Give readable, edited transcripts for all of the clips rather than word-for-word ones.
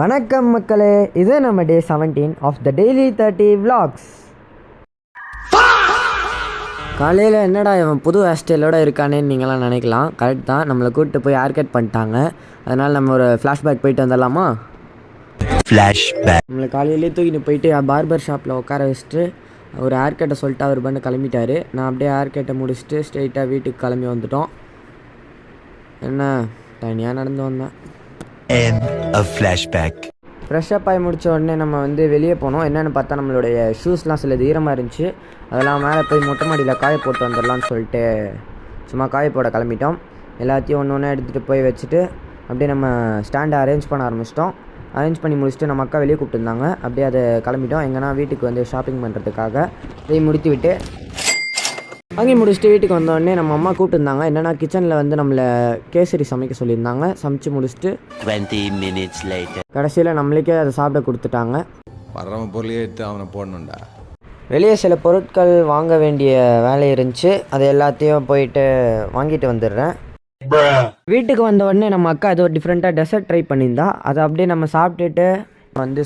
வணக்கம் மக்களே, இது நம்ம டே 17 ஆஃப் த டெய்லி 30 vlogs. காலையில் என்னடா இவன் புது ஹேர் ஸ்டைலோடு இருக்கானேன்னு நீங்களாம் நினைக்கலாம். கரெக்ட் தான், நம்மளை கூப்பிட்டு போய் ஹேர் கட் பண்ணிட்டாங்க. அதனால் நம்ம ஒரு ஃப்ளாஷ்பேக் போயிட்டு வந்துடலாமா? நம்மளை காலையிலே தூக்கிட்டு போயிட்டு பார்பர் ஷாப்பில் உட்கார வச்சுட்டு ஒரு ஹேர் கட்டை சொல்லிட்டு அவர் பண்ண கிளம்பிட்டார். நான் அப்படியே ஹேர் கட்டை முடிச்சுட்டு ஸ்ட்ரெயிட்டாக வீட்டுக்கு கிளம்பி வந்துட்டோம். என்ன தனியாக நடந்து வந்தேன். ஃப்ரெஷ்ஷப் ஆகி முடித்த உடனே நம்ம வெளியே போனோம். என்னென்னு பார்த்தா நம்மளுடைய ஷூஸ்லாம் சிலது ஈரமாக இருந்துச்சு. அதெல்லாம் மேலே போய் மொட்டை மாடியில் காய போட்டு வந்துடலான்னு சொல்லிட்டு சும்மா காய போட கிளம்பிட்டோம். எல்லாத்தையும் ஒன்று ஒன்று எடுத்துகிட்டு போய் வச்சுட்டு அப்படியே நம்ம ஸ்டாண்டை அரேஞ்ச் பண்ண ஆரம்பிச்சிட்டோம். அரேஞ்ச் பண்ணி முடிச்சுட்டு நம்ம அக்கா வெளியே கூப்பிட்டுருந்தாங்க. அப்படியே அதை கிளம்பிட்டோம். எங்கன்னா வீட்டுக்கு ஷாப்பிங் பண்ணுறதுக்காக இதை முடித்து விட்டு வாங்கி முடிச்சுட்டு வீட்டுக்கு வந்தோடனே நம்ம அம்மா கூப்பிட்டுருந்தாங்க. என்னென்னா கிச்சனில் நம்மளை கேசரி சமைக்க சொல்லியிருந்தாங்க. சமைச்சு முடிச்சுட்டு 20 minutes later கடைசியில் நம்மளுக்கே அதை சாப்பிட கொடுத்துட்டாங்க. வர்றவன் பொருளையே எடுத்து அவனை போடணுண்டா. வெளியே சில பொருட்கள் வாங்க வேண்டிய வேலை இருந்துச்சு. அது எல்லாத்தையும் போயிட்டு வாங்கிட்டு வந்துடுறேன். வீட்டுக்கு வந்த உடனே நம்ம அக்கா ஏதோ டிஃப்ரெண்ட்டாக டெசர்ட் ட்ரை பண்ணியிருந்தா. அதை அப்படியே நம்ம சாப்பிட்டுட்டு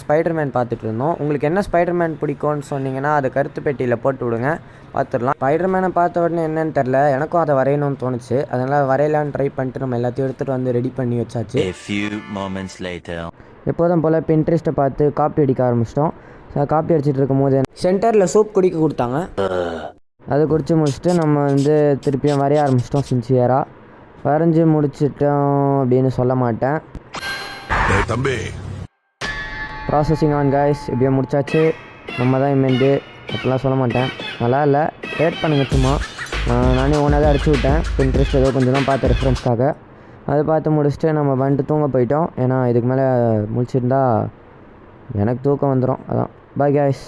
ஸ்பைடர்மேன் பார்த்துட்டு இருந்தோம். உங்களுக்கு என்ன ஸ்பைடர்மேன் பிடிக்கும்னு சொன்னீங்கன்னா அதை கருத்து பெட்டியில் போட்டு விடுங்க, பார்த்துடலாம். ஸ்பைடர்மேனை பார்த்த உடனே என்னன்னு தெரில, எனக்கும் அதை வரையணும்னு தோணுச்சு. அதனால் வரையலான்னு ட்ரை பண்ணிட்டு நம்ம எல்லாத்தையும் எடுத்துகிட்டு ரெடி பண்ணி வச்சாச்சு. எப்போதும் போல் பின்ட்ரெஸ்ட்டை பார்த்து காப்பி அடிக்க ஆரம்பிச்சிட்டோம். காப்பி அடிச்சுட்டு இருக்கும் போது சென்டரில் சூப் குடிக்க கொடுத்தாங்க. அதை குடித்து முடிச்சுட்டு நம்ம திருப்பியும் வரைய ஆரம்பிச்சிட்டோம். சின்சியராக வரைஞ்சி முடிச்சிட்டோம் அப்படின்னு சொல்ல மாட்டேன். தம்பி ப்ராசஸிங் ஆன் கைஸ், இப்படியே முடிச்சாச்சு. நம்ம தான் இமேந்து அப்படிலாம் சொல்ல மாட்டேன். நல்லா இல்லை, ரேட் பண்ணுங்க. சும்மா நானே ஒன்றா தான் அடிச்சு விட்டேன். பின்ட்ரெஸ்ட் ஏதோ கொஞ்சம் தான் பார்த்து ரெஃபரன்ஸ்க்காக. அதை பார்த்து முடிச்சுட்டு நம்ம வந்துட்டு தூங்க போயிட்டோம். ஏன்னா இதுக்கு மேலே முடிச்சிருந்தா எனக்கு தூக்கம் வந்துடும். அதான் பாய் கைஸ்.